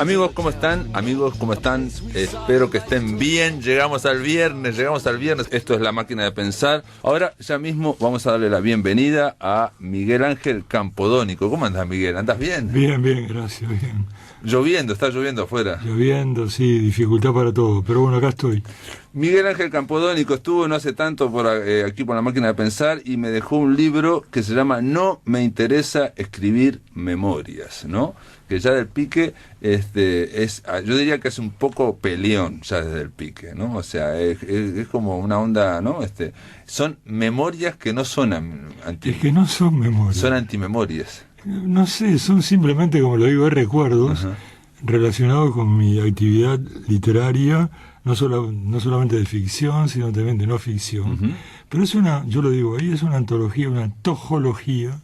Amigos, ¿cómo están? Amigos, ¿cómo están? Espero que estén bien. Llegamos al viernes. Esto es La Máquina de Pensar. Ahora, ya mismo, vamos a darle la bienvenida a Miguel Ángel Campodónico. ¿Cómo andas, Miguel? ¿Andás bien? Bien, gracias, bien. Lloviendo, está lloviendo afuera. Lloviendo, sí, dificultad para todo, pero bueno, acá estoy. Miguel Ángel Campodónico estuvo no hace tanto aquí por La Máquina de Pensar y me dejó un libro que se llama No me interesa escribir memorias, ¿no? Que ya del pique, yo diría que es un poco peleón ya desde el pique, ¿no? O sea, es como una onda, ¿no? Son memorias que no son Es que no son memorias. Son antimemorias. No sé, son simplemente, como lo digo, recuerdos relacionados con mi actividad literaria, no solamente de ficción, sino también de no ficción. Pero es yo lo digo ahí, es una antología, una antojología,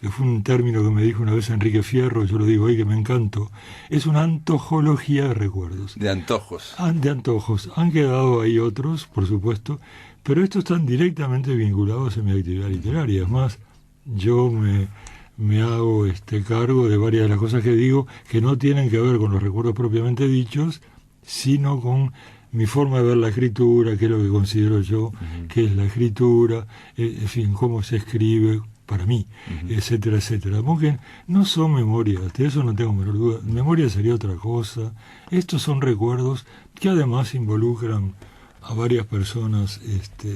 que fue un término que me dijo una vez Enrique Fierro, yo lo digo ahí que me encantó. Es una antojología de recuerdos. De antojos. De antojos. Han quedado ahí otros, por supuesto, pero estos están directamente vinculados a mi actividad literaria. Es más, yo me hago cargo de varias de las cosas que digo que no tienen que ver con los recuerdos propiamente dichos, sino con mi forma de ver la escritura, qué es lo que considero yo que es la escritura, en fin, cómo se escribe para mí, etcétera, etcétera. Porque no son memorias, de eso no tengo menor duda. Memoria sería otra cosa. Estos son recuerdos que además involucran a varias personas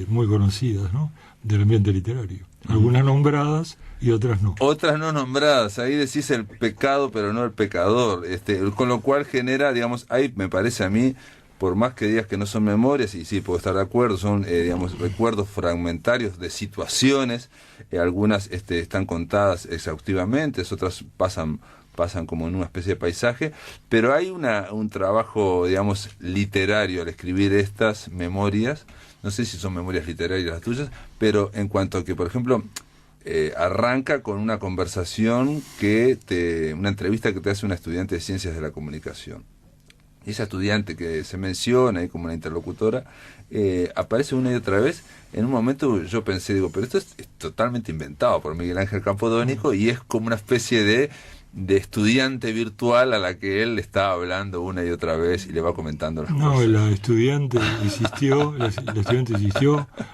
muy conocidas, ¿no?, del ambiente literario. Algunas nombradas y otras no. Otras no nombradas, ahí decís el pecado pero no el pecador, con lo cual genera, digamos, ahí me parece a mí, por más que digas que no son memorias, y sí, puedo estar de acuerdo, son, recuerdos fragmentarios de situaciones, algunas están contadas exhaustivamente, otras pasan como en una especie de paisaje, pero hay un trabajo, digamos, literario al escribir estas memorias. No sé si son memorias literarias las tuyas, pero en cuanto a que, por ejemplo, arranca con una conversación una entrevista que te hace una estudiante de Ciencias de la Comunicación. Y esa estudiante que se menciona ahí como una interlocutora, aparece una y otra vez. En un momento yo pensé, pero esto es totalmente inventado por Miguel Ángel Campodónico y es como una especie de estudiante virtual a la que él le está hablando una y otra vez y le va comentando las cosas. No, la estudiante insistió,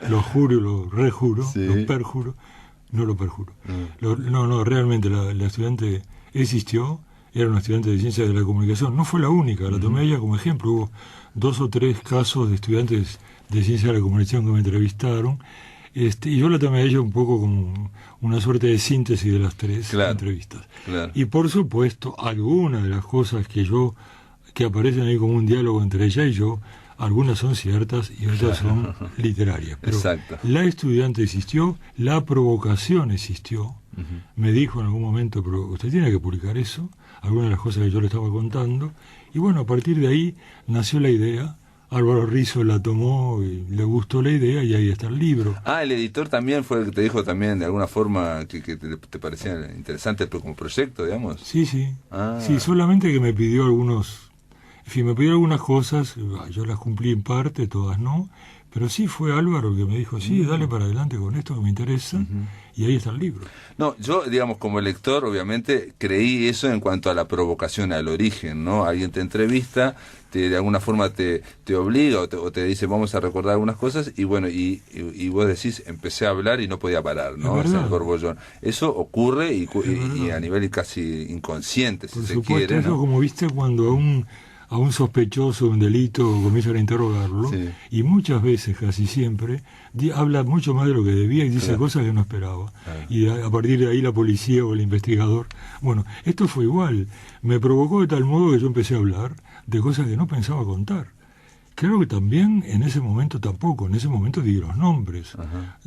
lo juro, lo rejuro, ¿sí? Lo perjuro, no lo perjuro. Realmente la estudiante existió, era una estudiante de Ciencias de la Comunicación, no fue la única, la tomé ella como ejemplo, hubo 2 o 3 casos de estudiantes de Ciencias de la Comunicación que me entrevistaron, y yo la tomé a ella un poco como una suerte de síntesis de las 3 entrevistas. Claro. Y por supuesto, algunas de las cosas que aparecen ahí como un diálogo entre ella y yo, algunas son ciertas y otras son literarias. Pero exacto. La estudiante existió, la provocación existió. Me dijo en algún momento, pero usted tiene que publicar eso, algunas de las cosas que yo le estaba contando. Y bueno, a partir de ahí nació la idea. Álvaro Rizzo la tomó y le gustó la idea y ahí está el libro. El editor también fue el que te dijo también de alguna forma que te parecía interesante como proyecto, digamos. Sí. Sí, solamente que me pidió algunas cosas, yo las cumplí en parte, todas no, pero sí fue Álvaro el que me dijo, sí, dale para adelante con esto que me interesa, y ahí está el libro. No, yo, digamos, como lector, obviamente, creí eso en cuanto a la provocación, al origen, ¿no? Alguien te entrevista, de alguna forma te obliga o te dice, vamos a recordar algunas cosas, y bueno, y vos decís, empecé a hablar y no podía parar, ¿no? Es el borbollón. Eso ocurre y a nivel casi inconsciente, si se quiere, ¿no? Eso como viste cuando a un sospechoso de un delito comienzan a interrogarlo, y muchas veces, casi siempre, habla mucho más de lo que debía y dice cosas que no esperaba. Y a partir de ahí la policía o el investigador... Bueno, esto fue igual. Me provocó de tal modo que yo empecé a hablar de cosas que no pensaba contar. Creo que también en ese momento di los nombres.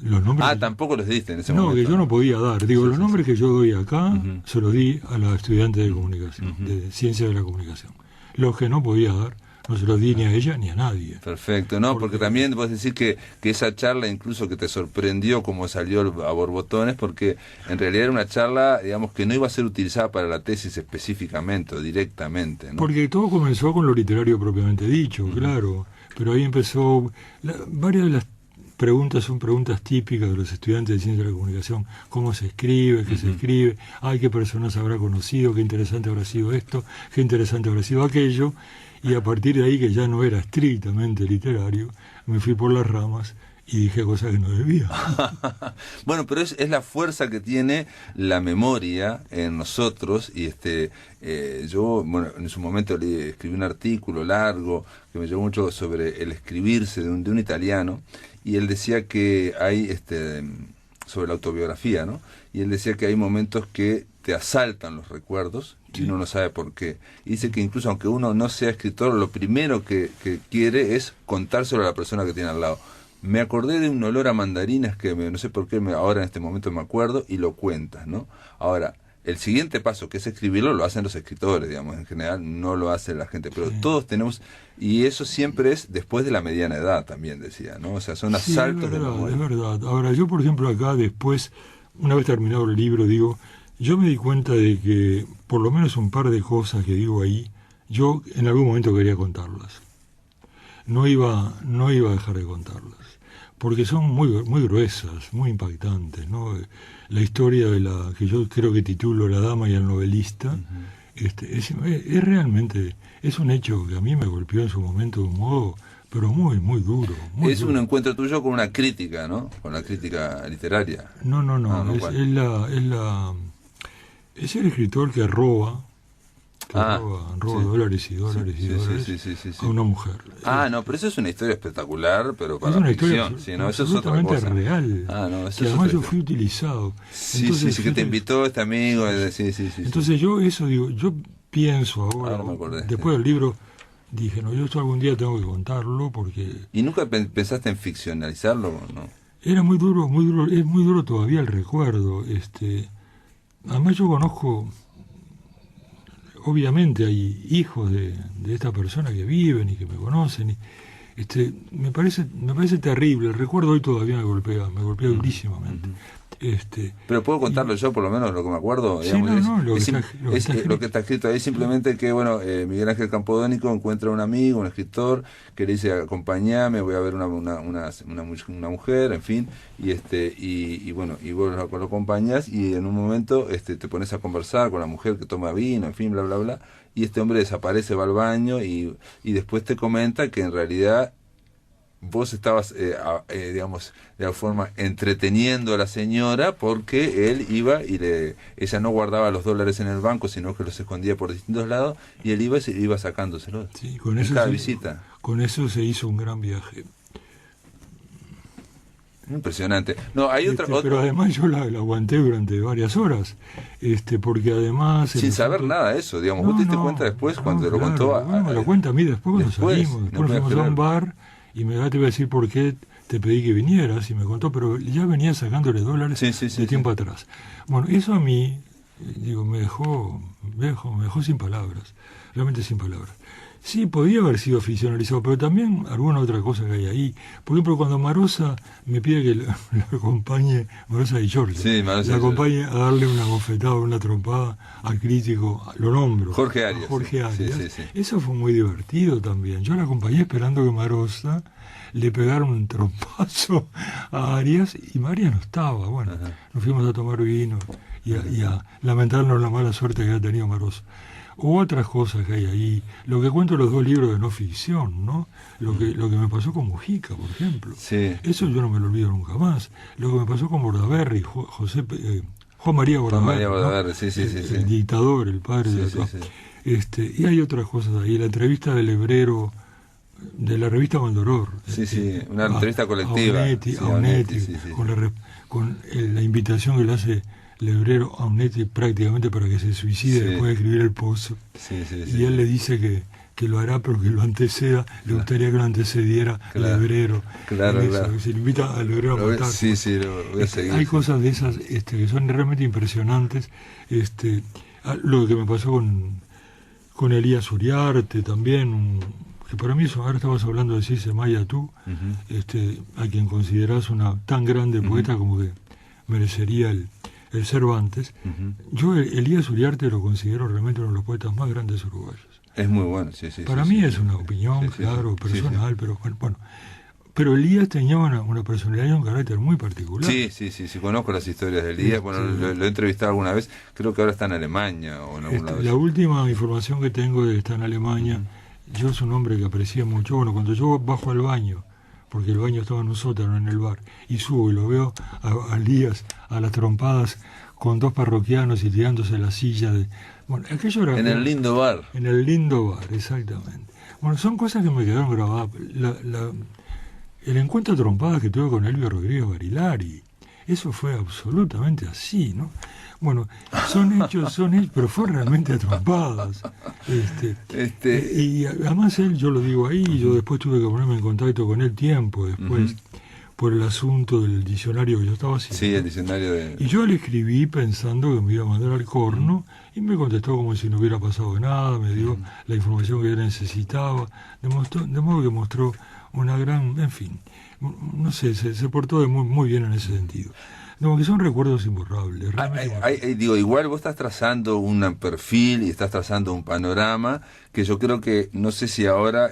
Los nombres tampoco los diste en ese momento. No, que yo no podía dar. Los nombres que yo doy acá se los di a la estudiante de comunicación, de Ciencias de la Comunicación. Los que no podía dar, no se los di ni a ella ni a nadie. Perfecto, ¿no? Porque también vos decís que esa charla incluso que te sorprendió cómo salió a borbotones, porque en realidad era una charla, digamos, que no iba a ser utilizada para la tesis específicamente o directamente, ¿no? Porque todo comenzó con lo literario propiamente dicho, claro, pero ahí empezó varias de las preguntas son preguntas típicas de los estudiantes de Ciencia de la Comunicación. ¿Cómo se escribe? ¿Qué se escribe? Ay, ¿qué personas habrá conocido? ¿Qué interesante habrá sido esto? ¿Qué interesante habrá sido aquello? Y a partir de ahí, que ya no era estrictamente literario, me fui por las ramas y dije cosas que no debía. Bueno, pero es la fuerza que tiene la memoria en nosotros. Y yo, bueno, en su momento escribí un artículo largo que me llevó mucho sobre el escribirse de un italiano, y él decía que hay sobre la autobiografía, ¿no? Y él decía que hay momentos que te asaltan los recuerdos y uno no sabe por qué. Y dice que incluso aunque uno no sea escritor, lo primero que quiere es contárselo a la persona que tiene al lado. Me acordé de un olor a mandarinas que no sé por qué ahora en este momento me acuerdo, y lo cuentas, ¿no? Ahora, el siguiente paso, que es escribirlo, lo hacen los escritores, digamos, en general no lo hace la gente, pero todos tenemos, y eso siempre es después de la mediana edad también, decía, ¿no? O sea, son asaltos de memoria. Es verdad. Ahora, yo por ejemplo acá después, una vez terminado el libro, digo, yo me di cuenta de que por lo menos un par de cosas que digo ahí, yo en algún momento quería contarlas. No iba a dejar de contarlas, porque son muy gruesas, muy impactantes, ¿no? La historia de la que yo creo que titulo La dama y el novelista, es realmente, es un hecho que a mí me golpeó en su momento de un modo, pero muy duro. Es un encuentro tuyo con una crítica, ¿no? Con la crítica literaria. No, es el escritor que roba dólares y dólares a una mujer. No, pero eso es una historia espectacular, pero para es una ficción. Historia No, eso es otra cosa. Real. Eso que además yo fui utilizado. Entonces, que te invitó este amigo. Entonces yo eso digo, yo pienso ahora, después del libro, dije, no, yo esto algún día tengo que contarlo porque... ¿Y nunca pensaste en ficcionalizarlo? No. Era muy duro, es muy duro todavía el recuerdo. Además yo conozco... Obviamente hay hijos de esta persona que viven y que me conocen. Me parece terrible. El recuerdo hoy todavía me golpea durísimamente. Pero puedo contarlo yo, por lo menos lo que me acuerdo. Digamos, lo que está escrito ahí, simplemente que Miguel Ángel Campodónico encuentra a un amigo, un escritor, que le dice, acompáñame, voy a ver una mujer, en fin, y vos lo acompañas, y en un momento te pones a conversar con la mujer que toma vino, en fin, bla bla bla, y este hombre desaparece, va al baño, y después te comenta que en realidad vos estabas, digamos, de alguna forma entreteniendo a la señora, porque él iba y ella no guardaba los dólares en el banco, sino que los escondía por distintos lados, y él iba sacándoselos en cada visita. Con eso se hizo un gran viaje. Impresionante. No, hay otra. Pero además yo la aguanté durante varias horas, porque además... Sin saber nada de eso, digamos. ¿Vos te diste cuenta después cuando te lo contó? Me lo cuenta a mí después cuando salimos. Después fuimos a un bar y te iba a decir por qué te pedí que vinieras, y me contó, pero ya venía sacándole dólares de tiempo atrás. Bueno, eso a mí, me dejó sin palabras, realmente sin palabras. Sí, podía haber sido ficcionalizado, pero también alguna otra cosa que hay ahí. Por ejemplo, cuando Marosa me pide que la acompañe, Marosa de Georgia, la acompañe a darle una bofetada, una trompada al crítico, lo nombro. Jorge Arias. Sí. Eso fue muy divertido también. Yo la acompañé esperando que Marosa le pegara un trompazo a Arias, y María no estaba. Bueno, nos fuimos a tomar vino y a lamentarnos la mala suerte que había tenido Marosa. U otras cosas que hay ahí, lo que cuento en los dos libros de no ficción, ¿no? Lo que me pasó con Mujica, por ejemplo. Eso yo no me lo olvido nunca más. Lo que me pasó con Bordaberry, Juan María Bordaberry, ¿no? El dictador, el padre de acá. Y hay otras cosas ahí. La entrevista del hebrero de la revista Mandoror. Una entrevista colectiva. A Onetti, con la invitación que le hace Lebrero a Onetti prácticamente para que se suicide después de escribir El Pozo. Y él le dice que lo hará, pero que lo anteceda, le gustaría que lo antecediera Lebrero. Claro. Se le invita a Lebrero a matar. Lo voy a seguir. Hay cosas de esas que son realmente impresionantes. Lo que me pasó con Elías Uriarte también, que para mí eso, ahora estabas hablando de Circe Maya tú, a quien considerás una tan grande poeta como que merecería el Cervantes. Yo Elías Uriarte lo considero realmente uno de los poetas más grandes uruguayos. Es muy bueno, Para mí es una opinión, claro, personal, pero bueno. Pero Elías tenía una personalidad y un carácter muy particular. Sí, conozco las historias de Elías. Bueno, lo he entrevistado alguna vez. Creo que ahora está en Alemania o en algún lado. La última información que tengo es que está en Alemania. Yo es un hombre que aprecia mucho. Bueno, cuando yo bajo al baño, porque el baño estaba en un sótano en el bar, y subo y lo veo a Elías a las trompadas con dos parroquianos y tirándose la silla de... Bueno, aquello era... En el lindo bar. En el lindo bar, exactamente. Bueno, son cosas que me quedaron grabadas. El encuentro de trompadas que tuve con Elvio Rodríguez Barilari, eso fue absolutamente así, ¿no? Bueno, son hechos, pero fue realmente a trompadas. Y además él, yo lo digo ahí, yo después tuve que ponerme en contacto con él tiempo después, por el asunto del diccionario que yo estaba haciendo. Sí, el diccionario de... Y yo le escribí pensando que me iba a mandar al corno, y me contestó como si no hubiera pasado nada, me dio la información que yo necesitaba, de modo que mostró una gran, en fin, no sé, se portó muy bien en ese sentido. No, que son recuerdos imborrables. Digo, igual vos estás trazando un perfil y estás trazando un panorama que yo creo que, no sé si ahora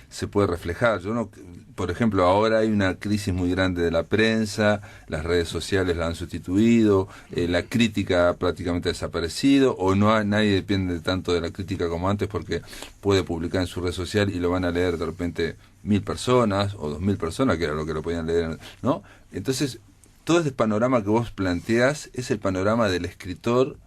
se puede reflejar. Yo no, por ejemplo, ahora hay una crisis muy grande de la prensa, las redes sociales la han sustituido, la crítica ha prácticamente desaparecido, o nadie depende tanto de la crítica como antes porque puede publicar en su red social y lo van a leer de repente 1.000 personas o 2.000 personas, que era lo que lo podían leer, ¿no? Entonces, todo este panorama que vos planteás es el panorama del escritor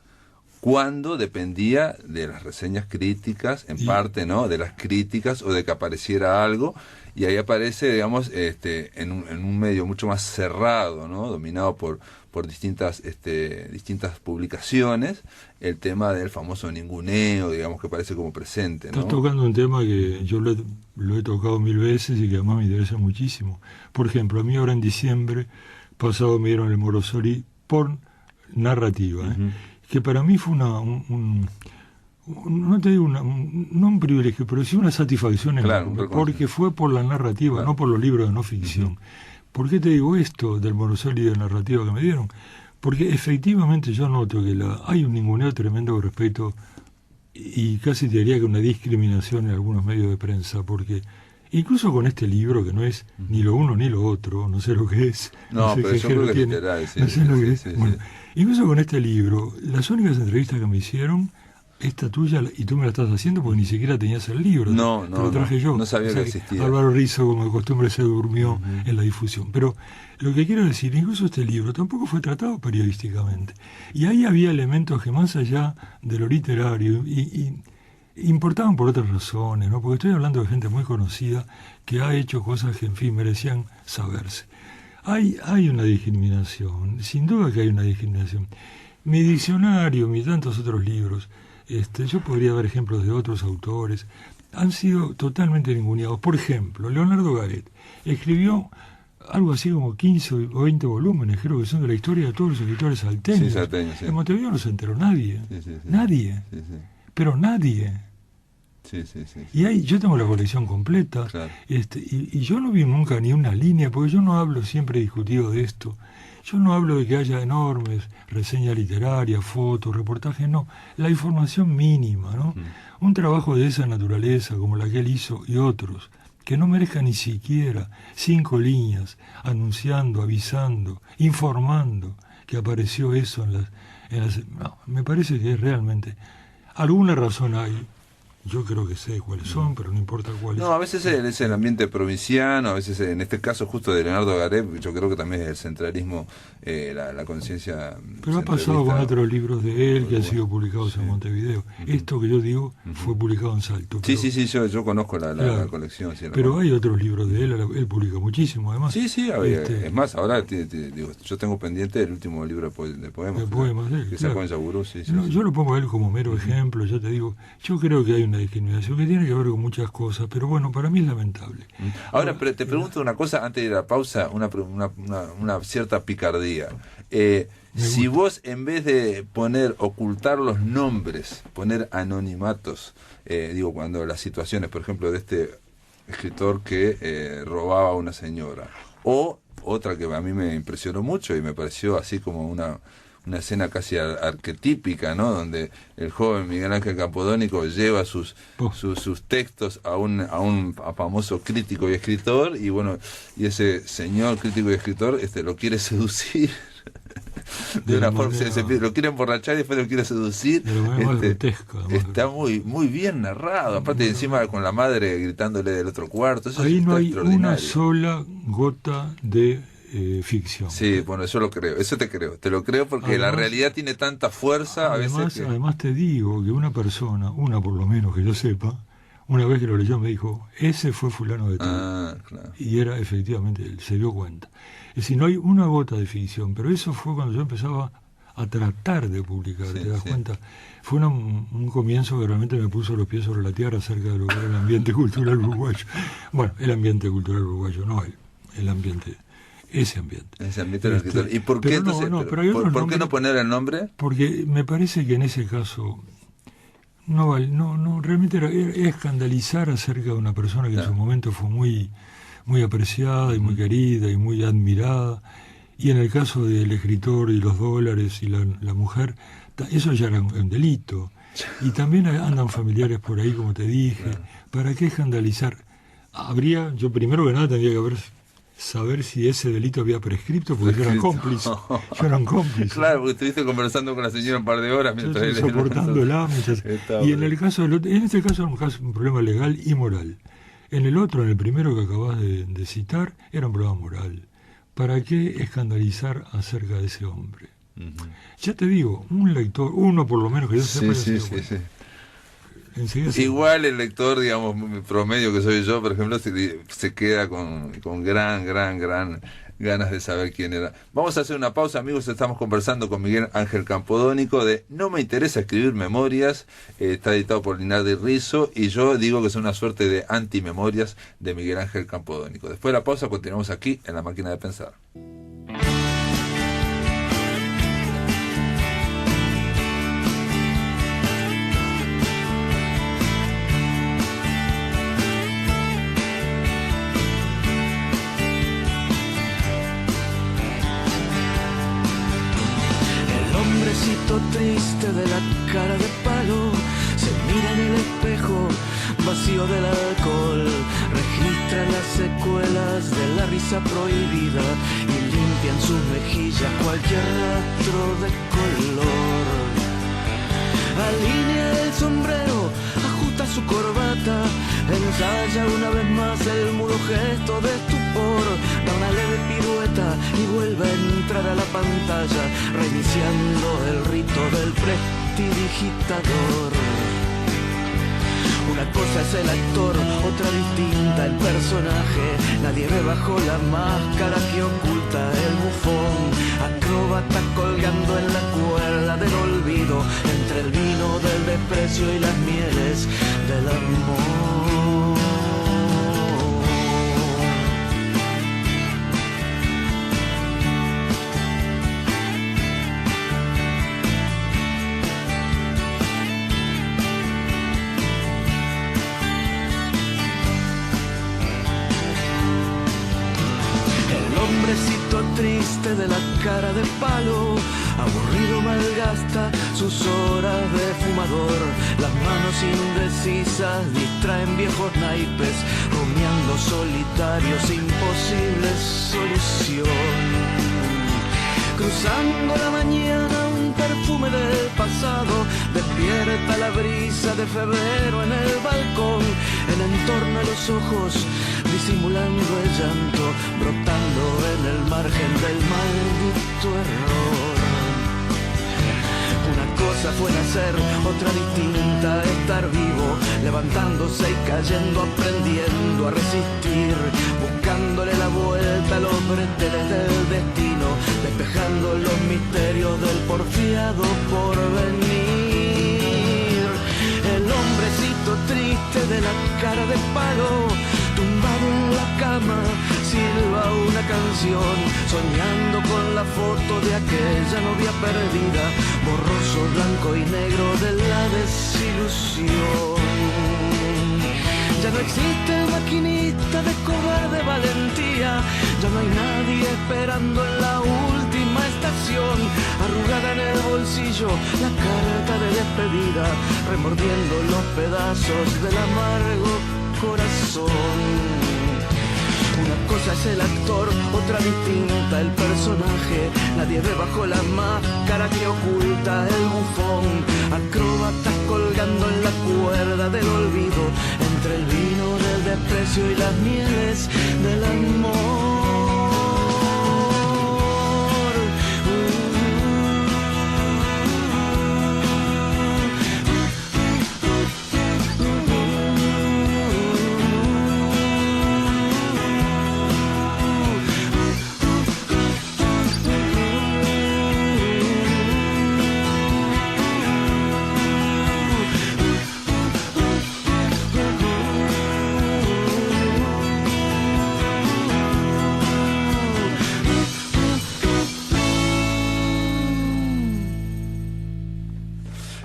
cuando dependía de las reseñas críticas, en parte, ¿no? De las críticas o de que apareciera algo, y ahí aparece, digamos, en un medio mucho más cerrado, ¿no? Dominado por distintas publicaciones, el tema del famoso ninguneo, digamos, que parece como presente, ¿no? Estás tocando un tema que yo lo he tocado 1000 veces y que además me interesa muchísimo. Por ejemplo, a mí ahora en diciembre pasado me dieron el Morosoli por narrativa, que para mí fue no te digo no un privilegio, pero sí una satisfacción enorme, porque fue por la narrativa, no por los libros de no ficción. ¿Por qué te digo esto del Morosoli de narrativa que me dieron? Porque efectivamente yo noto que hay un ninguneo tremendo respecto, y casi te diría que una discriminación en algunos medios de prensa, porque incluso con este libro, que no es ni lo uno ni lo otro, no sé lo que es. No sé pero yo creo que es literal, sí. No sé lo que es. Bueno, incluso con este libro, las únicas entrevistas que me hicieron, esta tuya, y tú me la estás haciendo porque ni siquiera tenías el libro. No, te lo traje yo. No sabía que existía. Álvaro Rizzo, como de costumbre, se durmió en la difusión. Pero lo que quiero decir, incluso este libro tampoco fue tratado periodísticamente. Y ahí había elementos que más allá de lo literario y importaban por otras razones, ¿no? Porque estoy hablando de gente muy conocida que ha hecho cosas que, en fin, merecían saberse. Hay una discriminación, sin duda que hay una discriminación. Mi diccionario, mis tantos otros libros, yo podría dar ejemplos de otros autores, han sido totalmente ninguneados. Por ejemplo, Leonardo Garet escribió algo así como 15 o 20 volúmenes, creo que son de la historia de todos los escritores salteños. Sí, salteños, sí. En Montevideo no se enteró nadie. Nadie. Sí. Pero nadie. Sí. Y ahí yo tengo la colección completa, claro. Y yo no vi nunca ni una línea, porque yo no hablo, siempre he discutido de esto, yo no hablo de que haya enormes reseñas literarias, fotos, reportajes, no, la información mínima, ¿no? Un trabajo de esa naturaleza, como la que él hizo y otros, que no merezca ni siquiera 5 líneas, anunciando, avisando, informando que apareció eso en las... No, me parece que es realmente... Alguna razón hay. Yo creo que sé cuáles son, pero no importa cuáles. No, a veces es el ambiente provinciano, a veces en este caso justo de Leonardo Garet, yo creo que también es el centralismo, la conciencia. Pero ha pasado con otros libros de él que han sido publicados en Montevideo. Esto que yo digo fue publicado en Salto. Pero, sí, yo conozco la colección. Sí, pero hay otros libros de él publica muchísimo, además. Sí, es más, ahora digo, yo tengo pendiente el último libro de poemas. De poemas de él, que sacó en Yaburú, sí. Yo lo pongo a él como mero ejemplo, ya te digo, yo creo que hay una discriminación que tiene que ver con muchas cosas, pero bueno, para mí es lamentable. Ahora, pero te pregunto una cosa antes de ir a la pausa, una cierta picardía. Si vos, en vez de ocultar los nombres, poner anonimatos, cuando las situaciones, por ejemplo, de este escritor que robaba a una señora, o otra que a mí me impresionó mucho y me pareció así como una escena casi arquetípica, ¿no? Donde el joven Miguel Ángel Campodónico lleva sus textos a un famoso crítico y escritor, y bueno, y ese señor crítico y escritor lo quiere seducir. De una forma, lo quiere emborrachar y después lo quiere seducir. Está muy bien narrado, aparte encima con la madre gritándole del otro cuarto. Eso ahí no hay una sola gota de ficción. Sí, bueno, eso lo creo, eso te lo creo porque además, la realidad tiene tanta fuerza además te digo que una persona, una por lo menos que yo sepa, una vez que lo leyó me dijo, ese fue fulano de tal. Claro. Y era efectivamente él, se dio cuenta. Es decir, no hay una gota de ficción, pero eso fue cuando yo empezaba a tratar de publicar, ¿te das cuenta? Fue un comienzo que realmente me puso los pies sobre la tierra acerca de lo que era el ambiente cultural uruguayo. Bueno, el ambiente cultural uruguayo, no el ambiente, ese ambiente. Ese ambiente del escritor. ¿Y por qué entonces? ¿Por qué no poner el nombre? Porque me parece que en ese caso no realmente era escandalizar acerca de una persona que en su momento fue muy apreciada y muy querida y muy admirada, y en el caso del escritor y los dólares y la mujer, eso ya era un delito, y también andan familiares por ahí, como te dije. ¿Para qué escandalizar? Yo primero que nada tendría que saber si ese delito había prescrito, porque yo era cómplice. Claro, porque estuviste conversando con la señora un par de horas mientras soportándola. Y en el caso en este caso era un problema legal y moral. En el otro, en el primero que acabas de citar, era un problema moral. ¿Para qué escandalizar acerca de ese hombre? Ya te digo, un lector, uno por lo menos que yo sepa. Sí. Igual el lector, digamos, promedio que soy yo, por ejemplo, se queda con gran ganas de saber quién era. Vamos a hacer una pausa, amigos. Estamos conversando con Miguel Ángel Campodónico de No me interesa escribir memorias. Está editado por Linardi Rizzo, y yo digo que es una suerte de antimemorias de Miguel Ángel Campodónico. Después de la pausa continuamos aquí en La Máquina de Pensar. Triste de la cara de palo, se mira en el espejo vacío del alcohol, registra las secuelas de la risa prohibida y limpia en sus mejillas cualquier rastro de color. Alinea el sombrero, ajusta su corbata, ensaya una vez más el mudo gesto de estupor, da una leve pirueta y vuelve a entrar a la pantalla, reiniciando el rito del prestidigitador. Una cosa es el actor, otra distinta el personaje. Nadie ve bajo la máscara que oculta el bufón, acróbata colgando en la cuerda del olvido, entre el vino del desprecio y las mieles del amor. Triste de la cara de palo, aburrido malgasta sus horas de fumador, las manos indecisas distraen viejos naipes, rumiando solitarios imposible solución. Cruzando la mañana un perfume del pasado, despierta la brisa de febrero en el balcón, el entorno de los ojos disimulando el llanto, brotando en el margen del maldito error. Una cosa fue nacer, otra distinta estar vivo, levantándose y cayendo, aprendiendo a resistir, buscándole la vuelta a los breteles del destino, despejando los misterios del porfiado porvenir. El hombrecito triste de la cara de palo, tumbado en la cama, silba una canción, soñando con la foto de aquella novia perdida, borroso blanco y negro de la desilusión. Ya no existe el maquinista de cobarde valentía, ya no hay nadie esperando en la última estación. habitación, arrugada en el bolsillo, la carta de despedida, remordiendo los pedazos del amargo corazón. Una cosa es el actor, otra distinta el personaje. Nadie ve bajo la máscara que oculta el bufón. Acróbatas colgando en la cuerda del olvido, entre el vino del desprecio y las mieles del amor.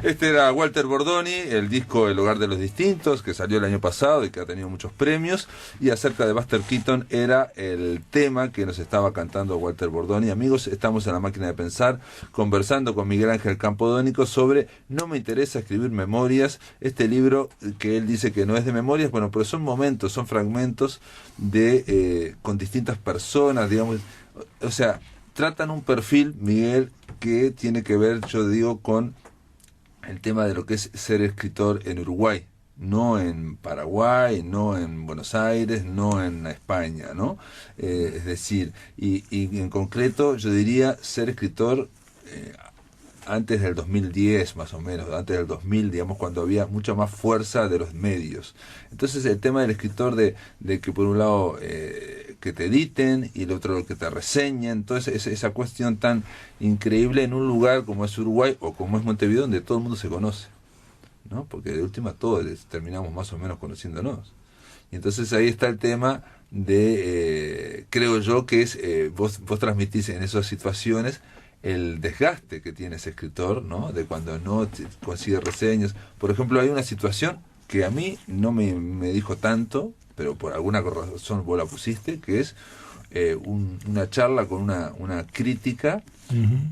Este era Walter Bordoni, el disco El Hogar de los Distintos, que salió el año pasado y que ha tenido muchos premios. Y acerca de Buster Keaton era el tema que nos estaba cantando Walter Bordoni. Amigos, estamos en La Máquina de Pensar, conversando con Miguel Ángel Campodónico sobre No me interesa escribir memorias. Este libro que él dice que no es de memorias, bueno, pero son momentos, son fragmentos de con distintas personas, digamos. O sea, tratan un perfil, Miguel, que tiene que ver, yo digo, con el tema de lo que es ser escritor en Uruguay, no en Paraguay, no en Buenos Aires, no en España, ¿no? Es decir, y en concreto yo diría ser escritor antes del 2010 más o menos, antes del 2000, digamos, cuando había mucha más fuerza de los medios. Entonces el tema del escritor de que por un lado que te editen y el otro que te reseñen, entonces esa cuestión tan increíble en un lugar como es Uruguay o como es Montevideo, donde todo el mundo se conoce, ¿no? Porque de última todos terminamos más o menos conociéndonos. Y entonces ahí está el tema de, creo yo que es, vos transmitís en esas situaciones el desgaste que tiene ese escritor, ¿no? De cuando no consigue reseñas. Por ejemplo, hay una situación que a mí no me dijo tanto, pero por alguna razón vos la pusiste, que es una charla con una crítica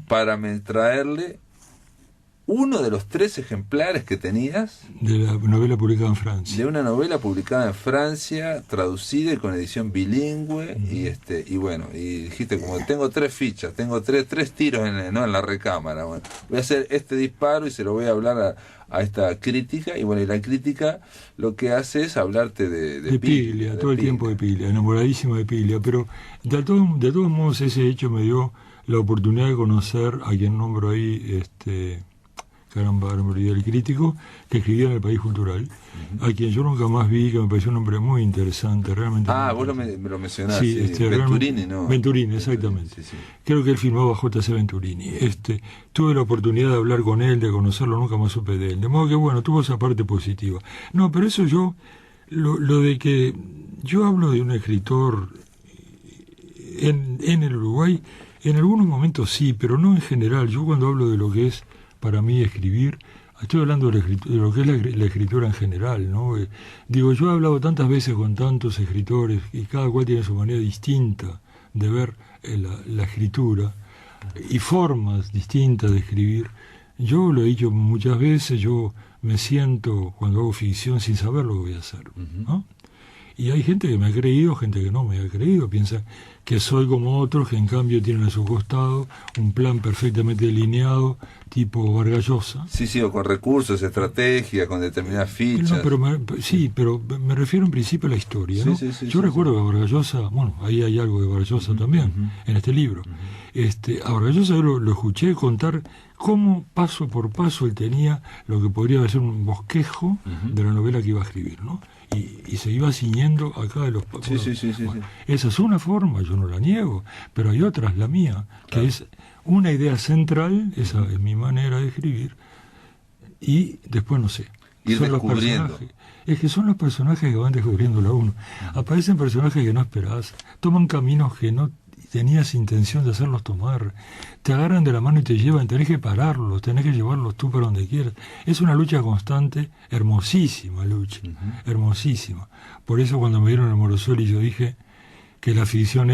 para traerle uno de los 3 ejemplares que tenías de la novela publicada en Francia. De una novela publicada en Francia, traducida y con edición bilingüe, y bueno, y dijiste, como tengo 3 fichas, tengo tres tiros en la recámara, bueno, voy a hacer este disparo y se lo voy a hablar a esta crítica, y bueno, y la crítica lo que hace es hablarte de Piglia, todo el tiempo de Piglia, enamoradísimo de Piglia, pero de todos modos ese hecho me dio la oportunidad de conocer a quien nombro ahí, caramba, me olvidé, el crítico que escribía en El País Cultural, a quien yo nunca más vi, que me pareció un hombre muy interesante, realmente. Vos me lo mencionaste, sí, Venturini, ¿no? Venturini, exactamente. Sí. Creo que él filmaba J.C. Venturini. Tuve la oportunidad de hablar con él, de conocerlo, nunca más supe de él. De modo que, bueno, tuvo esa parte positiva. No, pero eso lo de que yo hablo de un escritor en el Uruguay, en algunos momentos sí, pero no en general. Yo cuando hablo de lo que es para mí escribir, estoy hablando de lo que es la escritura en general, ¿no? Digo, yo he hablado tantas veces con tantos escritores y cada cual tiene su manera distinta de ver la escritura y formas distintas de escribir. Yo lo he dicho muchas veces, yo me siento cuando hago ficción sin saber lo que voy a hacer, ¿no? Y hay gente que me ha creído, gente que no me ha creído, piensa que soy como otros que en cambio tienen a su costado un plan perfectamente delineado, tipo Vargas Llosa. Sí, o con recursos, estrategia, con determinadas fichas. No, pero me refiero en principio a la historia, ¿no? Yo recuerdo que a Vargas Llosa, bueno, ahí hay algo de Vargas Llosa también, en este libro. A Vargas Llosa lo escuché contar cómo paso por paso él tenía lo que podría ser un bosquejo de la novela que iba a escribir, ¿no? Y se iba ciñendo acá de los pasos. Sí. Esa es una forma, yo no la niego, pero hay otras, la mía, que es una idea central, esa es mi manera de escribir, y después no sé. Ir descubriendo. Es que son los personajes que van descubriéndolo a uno. Aparecen personajes que no esperás, toman caminos que no tenías intención de hacerlos tomar, te agarran de la mano y te llevan, tenés que pararlos, tenés que llevarlos tú para donde quieras. Es una lucha constante, hermosísima lucha, hermosísima. Por eso cuando me dieron el Morosoli yo dije que la ficción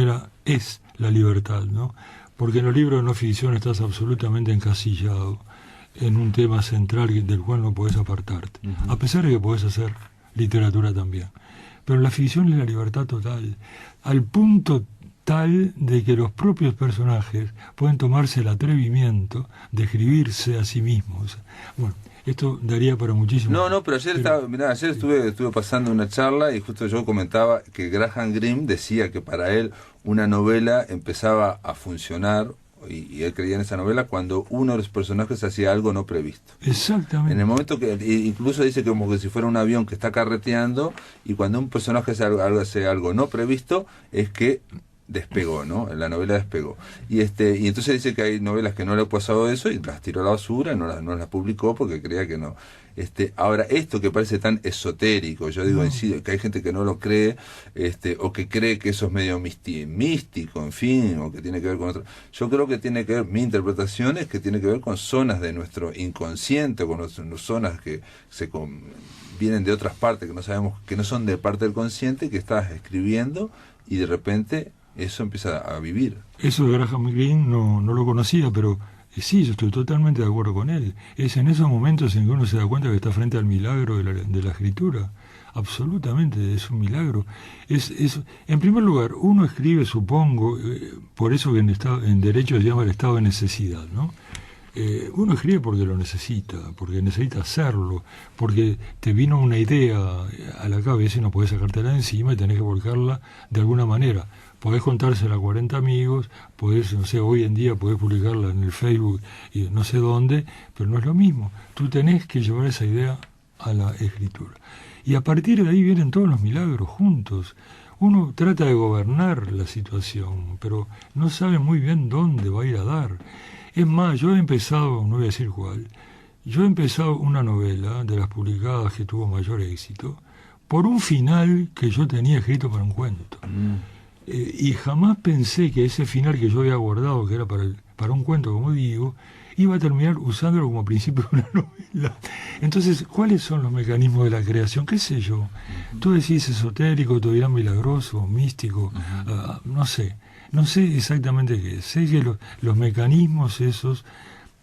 es la libertad, ¿no? porque en los libros de no ficción estás absolutamente encasillado en un tema central del cual no podés apartarte, a pesar de que podés hacer literatura también. Pero la ficción es la libertad total, al punto tal de que los propios personajes pueden tomarse el atrevimiento de escribirse a sí mismos. Bueno, esto daría para muchísimo. No, pero ayer estuve pasando una charla y justo yo comentaba que Graham Greene decía que para él una novela empezaba a funcionar, y él creía en esa novela, cuando uno de los personajes hacía algo no previsto. Exactamente. En el momento que, incluso dice que como que si fuera un avión que está carreteando, y cuando un personaje hace algo no previsto, es que despegó, ¿no? La novela despegó. Y entonces dice que hay novelas que no le ha pasado eso y las tiró a la basura, no las publicó porque creía que no. Ahora, esto que parece tan esotérico, yo digo, sí, que hay gente que no lo cree, o que cree que eso es medio místico, en fin, o que tiene que ver con otro. Yo creo que tiene que ver, mi interpretación es que tiene que ver con zonas de nuestro inconsciente, con zonas que vienen de otras partes, que no sabemos, que no son de parte del consciente, que estás escribiendo y de repente eso empieza a vivir. Eso de Graham Greene no lo conocía, pero sí, yo estoy totalmente de acuerdo con él. Es en esos momentos en que uno se da cuenta que está frente al milagro de la escritura. Absolutamente, es un milagro. En primer lugar, uno escribe, supongo, por eso que en derecho se llama el estado de necesidad, ¿no? Uno escribe porque lo necesita, porque necesita hacerlo, porque te vino una idea a la cabeza y no podés sacártela de encima y tenés que volcarla de alguna manera. Podés contársela a 40 amigos, podés, no sé, hoy en día podés publicarla en el Facebook y no sé dónde, pero no es lo mismo. Tú tenés que llevar esa idea a la escritura. Y a partir de ahí vienen todos los milagros juntos. Uno trata de gobernar la situación, pero no sabe muy bien dónde va a ir a dar. Es más, yo he empezado, no voy a decir cuál, yo he empezado una novela de las publicadas que tuvo mayor éxito por un final que yo tenía escrito para un cuento. Y jamás pensé que ese final que yo había guardado, que era para un cuento, como digo, iba a terminar usándolo como principio de una novela. Entonces, ¿cuáles son los mecanismos de la creación? ¿Qué sé yo? Tú decís esotérico, tú dirás milagroso, místico, no sé exactamente qué es. Sé que los mecanismos esos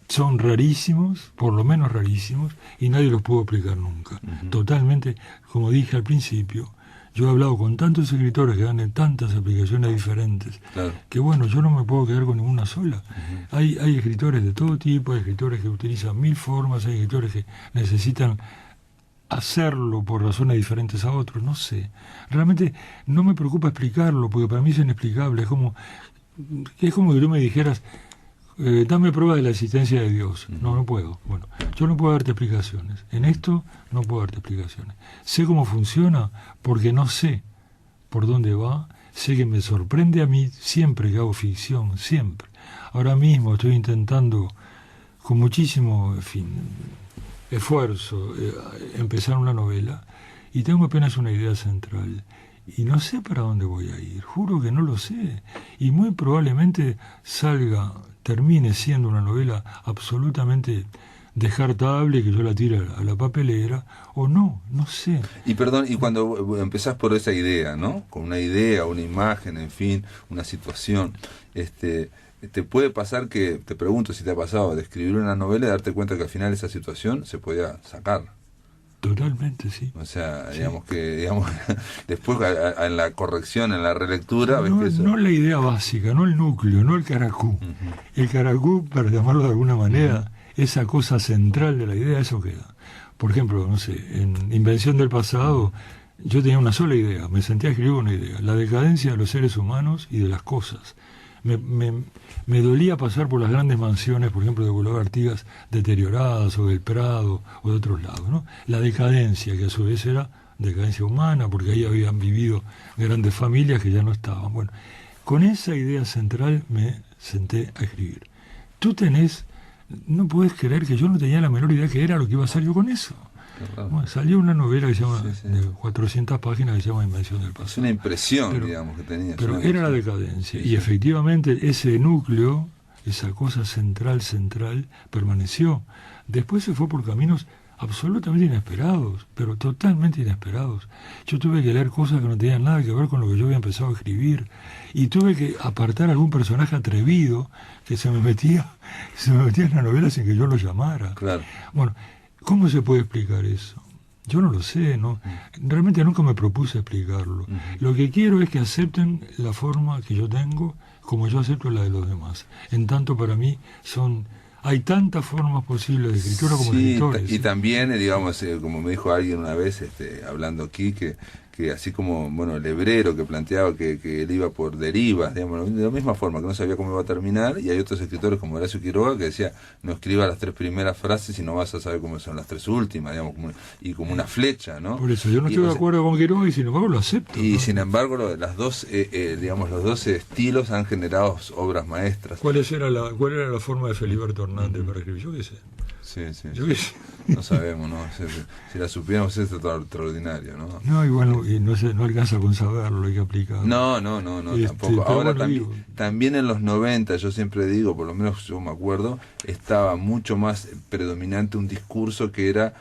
son rarísimos, por lo menos rarísimos, y nadie los pudo explicar nunca. Totalmente, como dije al principio, yo he hablado con tantos escritores que dan en tantas aplicaciones diferentes, claro, que bueno, yo no me puedo quedar con ninguna sola. Hay escritores de todo tipo, hay escritores que utilizan 1000 formas, hay escritores que necesitan hacerlo por razones diferentes a otros, no sé. Realmente no me preocupa explicarlo, porque para mí es inexplicable. Es como que tú me dijeras, dame prueba de la existencia de Dios. No puedo. Bueno, yo no puedo darte explicaciones. En esto no puedo darte explicaciones. Sé cómo funciona porque no sé por dónde va. Sé que me sorprende a mí siempre que hago ficción, siempre. Ahora mismo estoy intentando con muchísimo, esfuerzo empezar una novela y tengo apenas una idea central. Y no sé para dónde voy a ir, juro que no lo sé. Y muy probablemente termine siendo una novela absolutamente descartable, que yo la tire a la papelera, o no sé. Y perdón, y cuando empezás por esa idea, ¿no? Con una idea, una imagen, en fin, una situación, ¿te puede pasar que, te pregunto si te ha pasado, de escribir una novela y darte cuenta que al final esa situación se podía sacar? Totalmente, sí. O sea, sí. digamos, después en la corrección, en la relectura, ves que eso... No la idea básica, no el núcleo, no el caracú. El caracú, para llamarlo de alguna manera, esa cosa central de la idea, eso queda. Por ejemplo, no sé, en Invención del Pasado, yo tenía una sola idea, me sentía a escribir una idea, la decadencia de los seres humanos y de las cosas. Me dolía pasar por las grandes mansiones, por ejemplo, de Boulevard Artigas, deterioradas, o del Prado, o de otros lados, ¿no? La decadencia, que a su vez era decadencia humana, porque ahí habían vivido grandes familias que ya no estaban. Bueno, con esa idea central me senté a escribir. No puedes creer que yo no tenía la menor idea que era lo que iba a hacer yo con eso. Bueno, salió una novela que se llama, de 400 páginas, que se llama Invención del Pasado. Es una impresión, digamos, que tenía. Pero era la decadencia. Y efectivamente ese núcleo, esa cosa central, permaneció. Después se fue por caminos absolutamente inesperados, pero totalmente inesperados. Yo tuve que leer cosas que no tenían nada que ver con lo que yo había empezado a escribir, y tuve que apartar a algún personaje atrevido que se me metía en la novela sin que yo lo llamara. Claro. Bueno, ¿cómo se puede explicar eso? Yo no lo sé, ¿no? Realmente nunca me propuse explicarlo. Lo que quiero es que acepten la forma que yo tengo como yo acepto la de los demás. En tanto, para mí hay tantas formas posibles de escritura como escritores. Y también, digamos, como me dijo alguien una vez, hablando aquí, que así como, bueno, el hebrero que planteaba que él iba por derivas, digamos, de la misma forma, que no sabía cómo iba a terminar, y hay otros escritores como Horacio Quiroga que decía, no escribas las 3 primeras frases y no vas a saber cómo son las 3 últimas, digamos, como una flecha, ¿no? Por eso, yo no estoy de acuerdo con Quiroga y sin embargo lo acepto. Y ¿no? sin embargo, las dos, digamos, los dos estilos han generado obras maestras. ¿Cuál era la forma de Feliberto Hernández para escribir? Yo qué sé. Sí. Yo qué sé. No sabemos, ¿no? Si la supiéramos es extraordinario, ¿no? No, igual no alcanza con saberlo, hay que aplicarlo. No, tampoco. Ahora bueno, también en los 90, yo siempre digo, por lo menos yo me acuerdo, estaba mucho más predominante un discurso que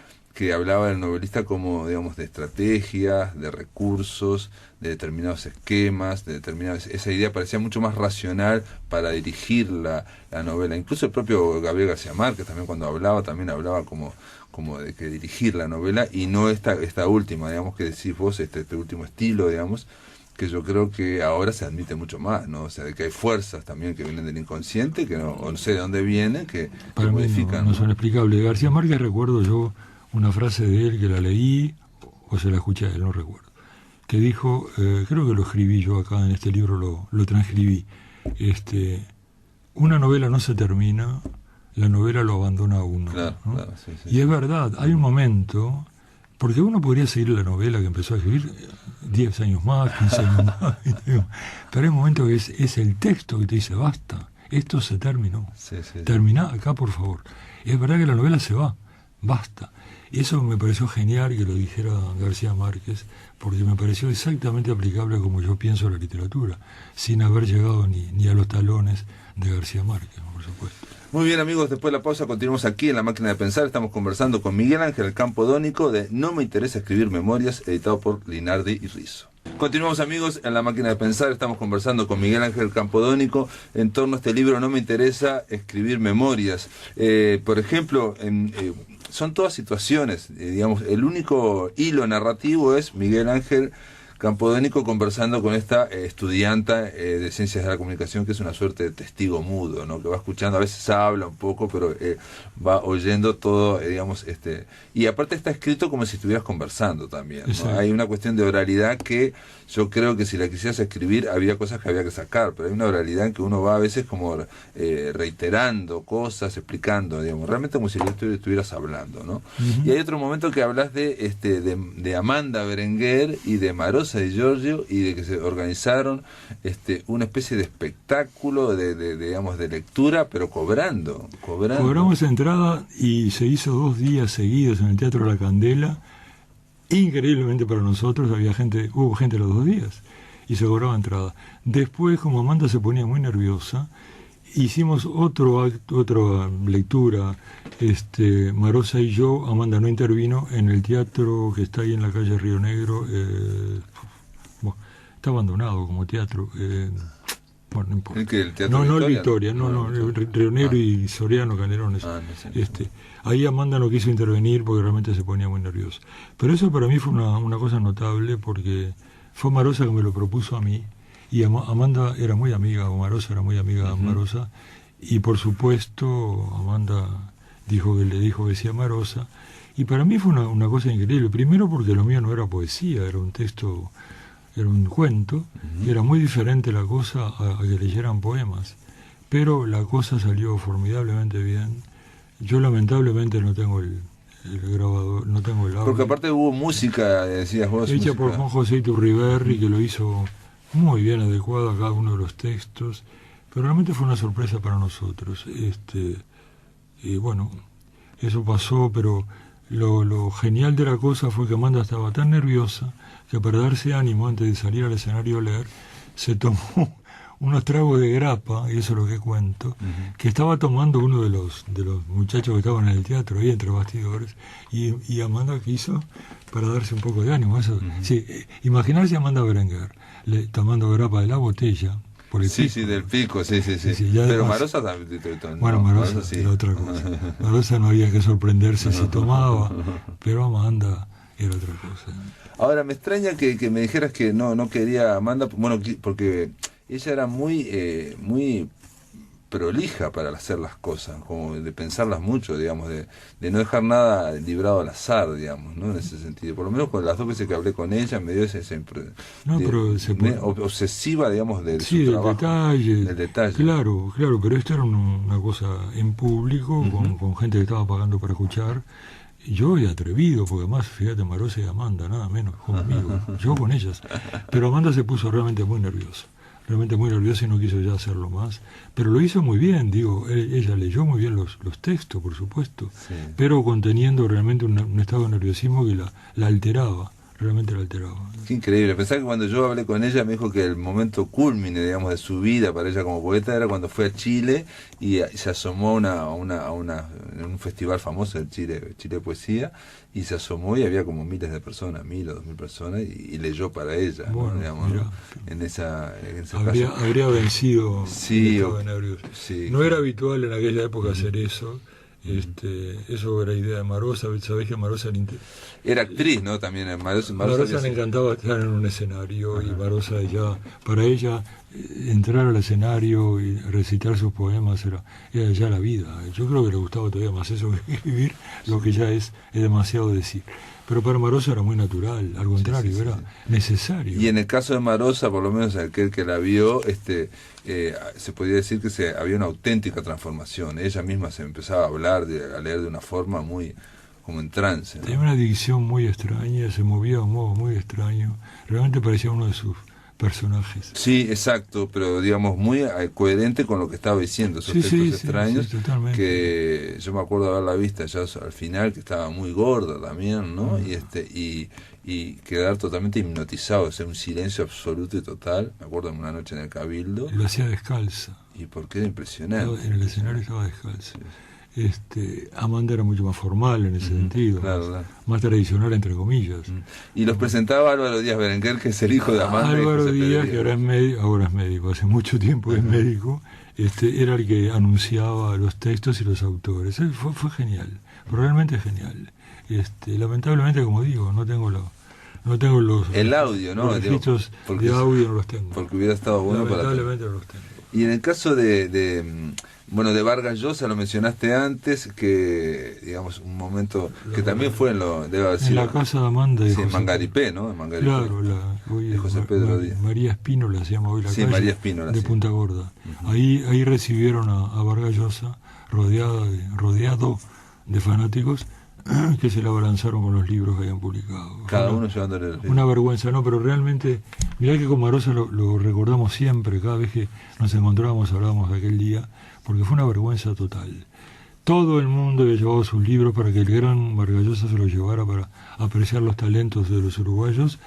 hablaba del novelista como, digamos, de estrategias, de recursos, de determinados esquemas, esa idea parecía mucho más racional para dirigir la novela. Incluso el propio Gabriel García Márquez también cuando hablaba como de que dirigir la novela, y no esta última, digamos, que decís vos, este último estilo, digamos, que yo creo que ahora se admite mucho más, ¿no? O sea, de que hay fuerzas también que vienen del inconsciente, que no sé de dónde vienen, que modifican. No son explicables. García Márquez, recuerdo yo una frase de él que la leí, o se la escuché a él, no recuerdo, que dijo, creo que lo escribí yo acá en este libro, lo transcribí, una novela no se termina, la novela lo abandona a uno. Claro, ¿no? claro, sí. Y es verdad, hay un momento, porque uno podría seguir la novela que empezó a escribir 10 años más, 15 años más, pero hay un momento que es el texto que te dice, basta, esto se terminó, termina acá por favor. Y es verdad que la novela se va, basta. Y eso me pareció genial que lo dijera García Márquez, porque me pareció exactamente aplicable como yo pienso la literatura, sin haber llegado ni a los talones de García Márquez, por supuesto. Muy bien, amigos, después de la pausa continuamos aquí en La Máquina de Pensar. Estamos conversando con Miguel Ángel Campodónico de No me interesa escribir memorias, editado por Linardi y Rizzo. Continuamos, amigos, en La Máquina de Pensar. Estamos conversando con Miguel Ángel Campodónico en torno a este libro No me interesa escribir memorias. Por ejemplo, son todas situaciones, digamos, el único hilo narrativo es Miguel Ángel Campodónico conversando con esta estudianta de Ciencias de la Comunicación, que es una suerte de testigo mudo, ¿no? Que va escuchando, a veces habla un poco, pero va oyendo todo, digamos, y aparte está escrito como si estuvieras conversando también, ¿no? Hay una cuestión de oralidad que yo creo que si la quisieras escribir había cosas que había que sacar, pero hay una oralidad en que uno va a veces como reiterando cosas, explicando, digamos, realmente como si estuvieras hablando, ¿no? Uh-huh. Y hay otro momento que hablas de Amanda Berenguer y de Marosa de Giorgio, y de que se organizaron una especie de espectáculo digamos, de lectura, pero cobrando. Cobramos entrada y se hizo 2 días seguidos en el Teatro La Candela. Increíblemente para nosotros hubo gente los 2 días y se cobraba entrada. Después, como Amanda se ponía muy nerviosa, hicimos otra lectura, Marosa y yo. Amanda no intervino en el teatro que está ahí en la calle Río Negro, está abandonado como teatro, bueno, no importa. ¿El teatro no Victoria, Río Negro y Soriano Canelones. Ahí Amanda no quiso intervenir porque realmente se ponía muy nerviosa. Pero eso para mí fue una cosa notable, porque fue Marosa que me lo propuso a mí, y Amanda era muy amiga, o Marosa era muy amiga de Marosa, y por supuesto Amanda le dijo que sí a Marosa, y para mí fue una cosa increíble. Primero porque lo mío no era poesía, era un texto, era un cuento, y era muy diferente la cosa a que leyeran poemas, pero la cosa salió formidablemente bien. Yo lamentablemente no tengo el grabador, no tengo el audio. Porque aparte hubo música, decías vos. Hecha por Juan José Iturriberri, que lo hizo muy bien adecuado a cada uno de los textos, pero realmente fue una sorpresa para nosotros. Y bueno, eso pasó, pero lo genial de la cosa fue que Amanda estaba tan nerviosa que para darse ánimo antes de salir al escenario a leer, se tomó unos tragos de grapa, y eso es lo que cuento, que estaba tomando uno de los muchachos que estaban en el teatro, ahí entre bastidores, y Amanda quiso para darse un poco de ánimo. Eso, sí, imaginarse a Amanda Berenguer tomando grapa de la botella. Por el pico. Del pico, sí. Pero además, Marosa también. Bueno, Marosa sí. era otra cosa. Marosa no había que sorprenderse si tomaba, pero Amanda era otra cosa. Ahora, me extraña que me dijeras que no quería Amanda, bueno, porque ella era muy prolija para hacer las cosas, como de pensarlas mucho, digamos, de no dejar nada librado al azar, digamos, ¿no? En ese sentido. Por lo menos con las 2 veces que hablé con ella me dio esa obsesiva, digamos, de sí, su trabajo. Del detalle. Claro, pero esto era una cosa en público, con gente que estaba pagando para escuchar. Yo he atrevido, porque además, fíjate, Marosa y Amanda, nada menos, conmigo, yo con ellas. Pero Amanda se puso realmente muy nerviosa y no quiso ya hacerlo más. Pero lo hizo muy bien, digo, ella leyó muy bien los textos, por supuesto, pero conteniendo realmente un estado de nerviosismo que la alteraba. Realmente la alteraba. Qué increíble. Pensaba que cuando yo hablé con ella me dijo que el momento culmine, digamos, de su vida para ella como poeta era cuando fue a Chile y se asomó en un festival famoso de Chile Poesía, y se asomó y había como miles de personas, 1.000 o 2.000 personas, y leyó para ella. Bueno, ¿no? Digamos, mira, ¿no? En ese habría vencido sí, el estado de nervios. Sí, no era habitual en aquella época hacer eso. Eso era idea de Marosa. Sabés que Marosa era actriz, ¿no? También Marosa le encantaba estar en un escenario. Y Marosa para ella entrar al escenario y recitar sus poemas era ya la vida. Yo creo que le gustaba todavía más eso que escribir, lo que ya es demasiado decir. Pero para Marosa era muy natural, al contrario, era necesario. Y en el caso de Marosa, por lo menos aquel que la vio, se podía decir que había una auténtica transformación. Ella misma se empezaba a hablar, a leer de una forma muy como en trance, ¿no? Tenía una dicción muy extraña, se movía de un modo muy extraño. Realmente parecía uno de sus personajes. Sí, exacto, pero digamos muy coherente con lo que estaba diciendo, esos textos extraños, que yo me acuerdo de haberla vista ya al final, que estaba muy gorda también, ¿no? Y quedar totalmente hipnotizado, ser un silencio absoluto y total. Me acuerdo de una noche en el Cabildo. Lo hacía descalza. Y porque era impresionante. En el escenario estaba descalza. Amanda era mucho más formal en ese sentido, claro. Más tradicional, entre comillas. Y los presentaba Álvaro Díaz Berenguer, que es el hijo de Amanda. Álvaro Díaz, que ahora es médico, hace mucho tiempo es médico, era el que anunciaba los textos y los autores. Fue genial, realmente genial. Lamentablemente, como digo, no tengo los el audio, ¿no? Los registros de audio no los tengo. Porque hubiera estado bueno lamentablemente no los tengo. Y en el caso de Vargas Llosa, lo mencionaste antes, que digamos un momento que también fue en la casa de Amanda y en Mangaripé, ¿no? Claro, de José Pedro Díaz. María Espínola se llama hoy la calle. María Espínola, de Punta Gorda. Ahí recibieron a Vargas Llosa rodeado de fanáticos que se la abalanzaron con los libros que habían publicado. Cada uno llevándole los libros. Una vergüenza, ¿no? Pero realmente, mirá que con Marosa lo recordamos siempre, cada vez que nos encontrábamos hablábamos de aquel día, porque fue una vergüenza total. Todo el mundo había llevado sus libros para que el gran Vargas Llosa se los llevara para apreciar los talentos de los uruguayos,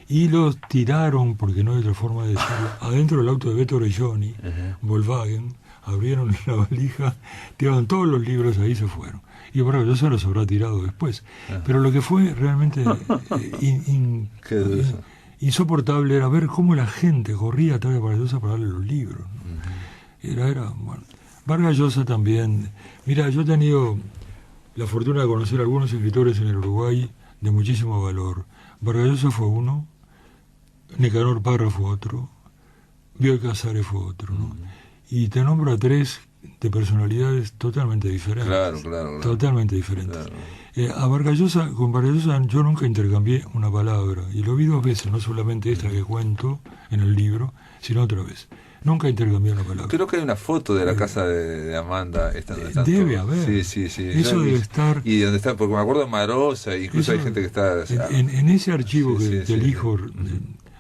y los tiraron, porque no hay otra forma de decirlo, adentro del auto de Beto Orelloni, Volkswagen, abrieron la valija, tiraron todos los libros ahí y se fueron. Y Vargas Llosa los habrá tirado después. Pero lo que fue realmente insoportable era ver cómo la gente corría atrás de Vargas Llosa para darle los libros, ¿no? Bueno. Vargas Llosa también. Mira, yo he tenido la fortuna de conocer a algunos escritores en el Uruguay de muchísimo valor. Vargas Llosa fue uno, Nicanor Parra fue otro, Bioy Casares fue otro, ¿no? Y te nombro a 3 de personalidades totalmente diferentes. Claro. Totalmente diferentes. Claro. Con Vargas Llosa yo nunca intercambié una palabra, y lo vi 2 veces, no solamente esta que cuento en el libro, sino otra vez. Nunca intercambié una palabra. Creo que hay una foto de la casa de Amanda. Debe haber. Sí. Eso debe estar. Y donde está, porque me acuerdo de Marosa, incluso hay gente que está. En ese archivo que elijo.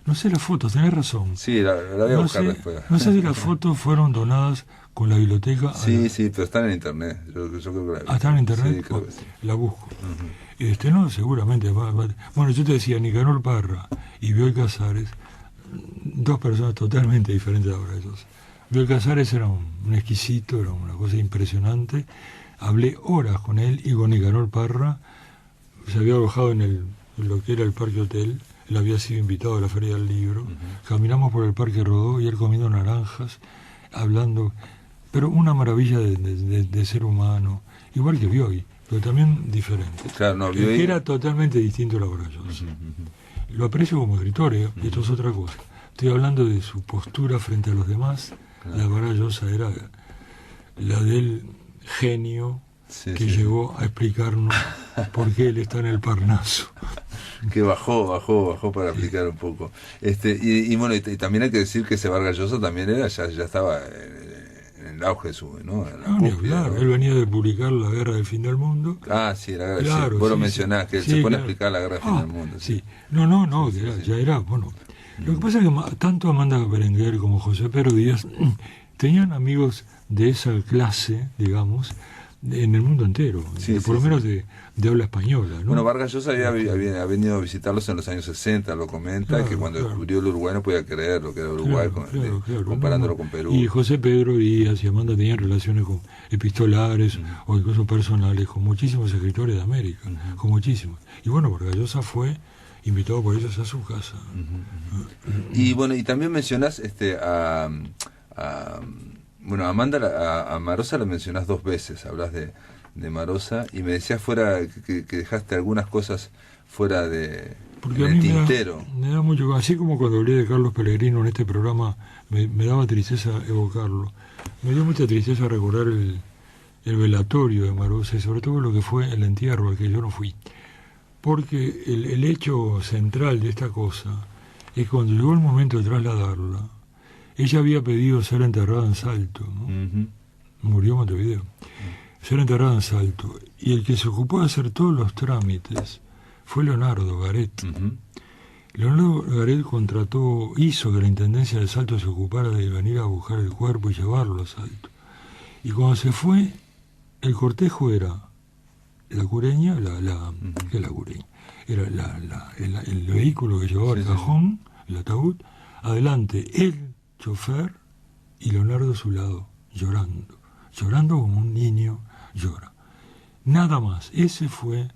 No sé las fotos, tenés razón. Sí, la voy a buscar después. No sé si las fotos fueron donadas con la biblioteca. Sí, pero están en internet. Yo creo que ¿Están en internet? Sí, creo que sí. La busco. No, seguramente. Bueno, yo te decía, Nicanor Parra y Bioy Casares dos personas totalmente diferentes a Vargas Llosa. Bioy Casares era un exquisito, era una cosa impresionante. Hablé horas con él y con Nicanor Parra. Se había alojado en lo que era el Parque Hotel. Él había sido invitado a la Feria del Libro. Caminamos por el Parque Rodó y él comiendo naranjas, hablando. Pero una maravilla de ser humano, igual que Bioy, pero también diferente. Claro, no, Bioy... Que era totalmente distinto a Vargas Llosa. Lo aprecio como escritor, y esto es otra cosa. Estoy hablando de su postura frente a los demás. Claro. La Vargas Llosa era la del genio que llegó a explicarnos por qué él está en el Parnaso. Que bajó para explicar un poco. Y bueno, y también hay que decir que ese Vargas Llosa también era, ya estaba en el auge de su, ¿no? Claro, él venía de publicar La Guerra del Fin del Mundo. Ah, sí, la guerra, claro, sí. Vos lo mencionás, que se pone a explicar La Guerra del Fin del Mundo. Sí. No, ya era, bueno. Lo que pasa es que tanto Amanda Berenguer como José Pedro Díaz tenían amigos de esa clase, digamos, en el mundo entero, por lo menos de habla española, ¿no? Bueno, Vargas Llosa había venido a visitarlos en los años 60, lo comenta, que cuando descubrió el Uruguay no podía creer lo que era Uruguay, comparándolo con Perú. Y José Pedro Díaz y Amanda tenían relaciones epistolares o incluso personales con muchísimos escritores de América, con muchísimos. Y bueno, Vargas Llosa fue invitado por ellos a su casa. Y bueno, y también mencionás bueno, a Marosa la mencionás 2 veces, hablas de Marosa, y me decías que dejaste algunas cosas fuera de porque en a el mí tintero. Me da mucho, así como cuando hablé de Carlos Pellegrino en este programa, me daba tristeza evocarlo. Me dio mucha tristeza recordar el velatorio de Marosa, y sobre todo lo que fue el entierro al que yo no fui. Porque el hecho central de esta cosa es que cuando llegó el momento de trasladarla, ella había pedido ser enterrada en Salto, ¿no? Murió en Montevideo. Ser enterrada en Salto. Y el que se ocupó de hacer todos los trámites fue Leonardo Garet. Leonardo Garet hizo que la Intendencia de Salto se ocupara de venir a buscar el cuerpo y llevarlo a Salto. Y cuando se fue, el cortejo era la cureña, ¿qué es la cureña? Era el vehículo que llevaba el cajón, el ataúd, adelante el chofer y Leonardo a su lado, llorando como un niño llora. Nada más. Ese fue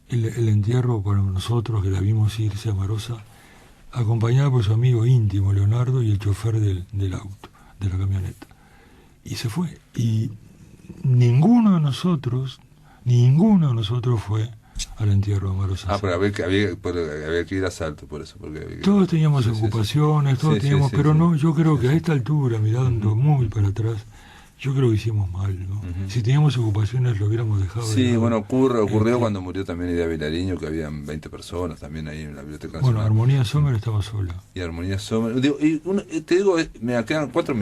el entierro para nosotros, que la vimos irse a Marosa, acompañada por su amigo íntimo Leonardo y el chofer del auto, de la camioneta. Y se fue. Y ninguno de nosotros fue al entierro de Marosa. Pero había que ir a Salto, por eso. Todos teníamos ocupaciones, pero no, yo creo que a esta altura, mirando muy para atrás, yo creo que hicimos mal, ¿no? Si teníamos ocupaciones lo hubiéramos dejado. Sí, bueno, ocurrió cuando murió también Idea Vilariño, que habían 20 personas también ahí en la Biblioteca Nacional. Bueno, Armonía Sommer estaba sola. Y Armonía Sommer... te digo, me quedan 3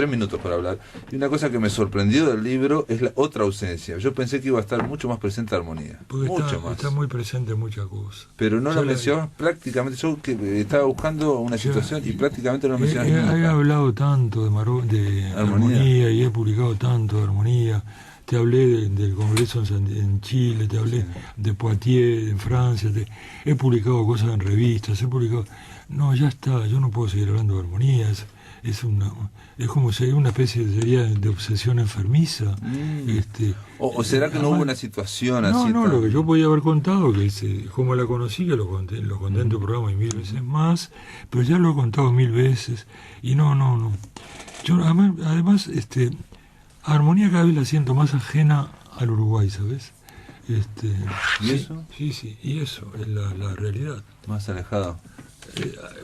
minutos para hablar. Y una cosa que me sorprendió del libro es la otra ausencia. Yo pensé que iba a estar mucho más presente Armonía. Porque está muy presente en muchas cosas. Pero no la mencionabas prácticamente. Yo que estaba buscando una situación y prácticamente no la mencionabas. He hablado tanto de Armonía y he publicado tanto de Armonía. Te hablé del Congreso en Chile, te hablé de Poitiers en Francia, he publicado cosas en revistas, No, ya está, yo no puedo seguir hablando de Armonía, es como si hay una especie de obsesión enfermiza. ¿O será que no hubo una situación así? No, lo que yo podía haber contado, que como la conocí, que lo conté en tu programa y 1000 veces más, pero ya lo he contado 1000 veces, y no. Yo además Armonía cada vez la siento más ajena al Uruguay, ¿sabes? ¿Y eso? Sí, y eso es la realidad. Más alejado.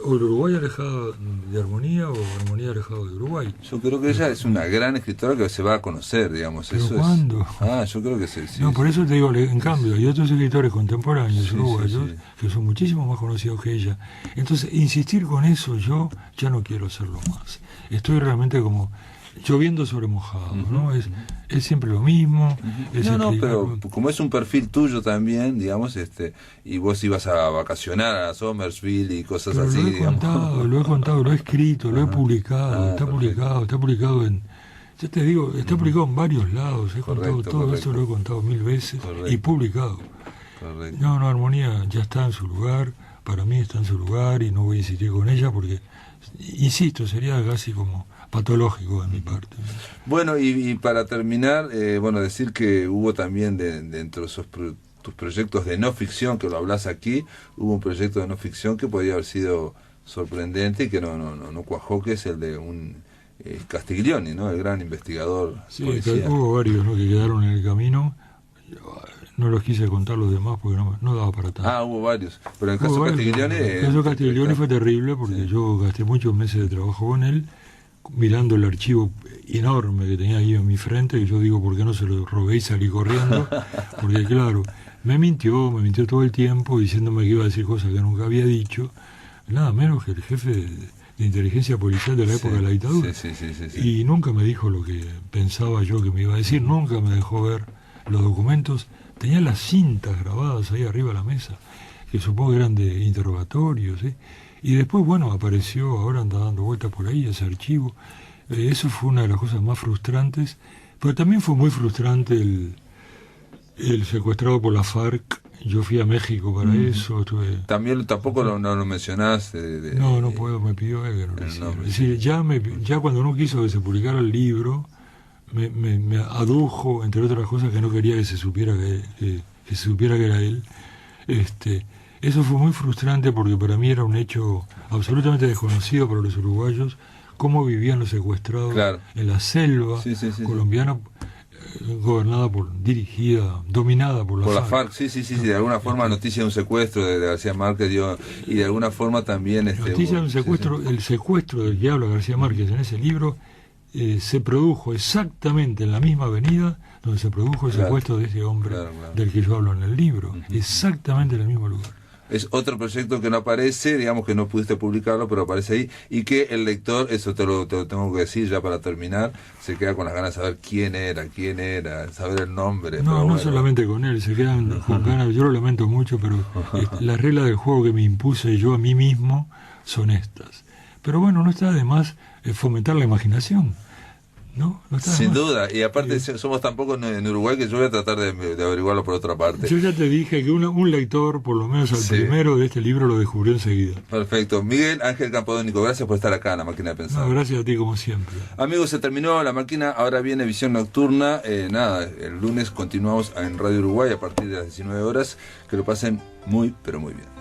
O el Uruguay alejado de Armonía o Armonía alejado de Uruguay. Yo creo que ella es una gran escritora que se va a conocer, digamos. ¿Pero eso cuándo? Yo creo que sí. No, por eso te digo, en cambio, hay otros escritores contemporáneos uruguayos que son muchísimo más conocidos que ella. Entonces, insistir con eso, yo ya no quiero hacerlo más. Estoy realmente como lloviendo sobre mojado, ¿no? Es siempre lo mismo. Pero como es un perfil tuyo también, digamos, y vos ibas a vacacionar a Somersville y cosas pero así, lo he contado, lo he escrito, lo he publicado, está publicado en... Ya te digo, está publicado en varios lados, he contado todo eso, lo he contado 1000 veces y publicado. Correcto. No, Armonía ya está en su lugar, para mí está en su lugar y no voy a insistir con ella porque, insisto, sería casi como patológico de mi parte. Bueno, y para terminar, decir que hubo también dentro de tus proyectos de no ficción, que lo hablas aquí, hubo un proyecto de no ficción que podría haber sido sorprendente y que no cuajó, que es el de un Castiglioni, ¿no? El gran investigador. Sí, hubo varios, ¿no?, que quedaron en el camino. No los quise contar los demás porque no daba para tanto. Hubo varios. Pero en el caso de Castiglioni... El caso de Castiglioni fue terrible porque yo gasté muchos meses de trabajo con él, mirando el archivo enorme que tenía ahí en mi frente, y yo digo, ¿por qué no se lo robé y salí corriendo? Porque claro, me mintió todo el tiempo diciéndome que iba a decir cosas que nunca había dicho, nada menos que el jefe de inteligencia policial de la época de la dictadura. Sí. Y nunca me dijo lo que pensaba yo que me iba a decir, nunca me dejó ver los documentos. Tenía las cintas grabadas ahí arriba de la mesa, que supongo que eran de interrogatorios, ¿sí? Y después, apareció, ahora anda dando vueltas por ahí ese archivo. Eso fue una de las cosas más frustrantes, pero también fue muy frustrante el secuestrado por la FARC. Yo fui a México para eso. También tampoco no lo mencionás. No puedo, me pidió él que no lo hiciera. Es decir, ya cuando no quiso que se publicara el libro, me adujo, entre otras cosas, que no quería que se supiera que se supiera que era él. Eso fue muy frustrante porque para mí era un hecho absolutamente desconocido para los uruguayos, cómo vivían los secuestrados en la selva colombiana, dominada por la FARC. De alguna forma noticia de un secuestro de García Márquez y de alguna forma también... noticia de un secuestro, el secuestro del que habla García Márquez en ese libro se produjo exactamente en la misma avenida donde se produjo el secuestro de ese hombre del que yo hablo en el libro, exactamente en el mismo lugar. Es otro proyecto que no aparece, digamos que no pudiste publicarlo, pero aparece ahí, y que el lector, eso te lo tengo que decir ya para terminar, se queda con las ganas de saber quién era, saber el nombre. No solamente con él, se quedan con ganas, yo lo lamento mucho, pero las reglas del juego que me impuse yo a mí mismo son estas. Pero no está de más fomentar la imaginación. No sin duda, y aparte somos tan pocos en Uruguay que yo voy a tratar de averiguarlo por otra parte. Yo ya te dije que un lector, por lo menos al primero de este libro, lo descubrió enseguida. Perfecto. Miguel Ángel Campodónico, gracias por estar acá en La Máquina de Pensar. Gracias a ti como siempre. Amigos, se terminó La Máquina, ahora viene Visión Nocturna. El lunes continuamos en Radio Uruguay a partir de las 19 horas. Que lo pasen muy, pero muy bien.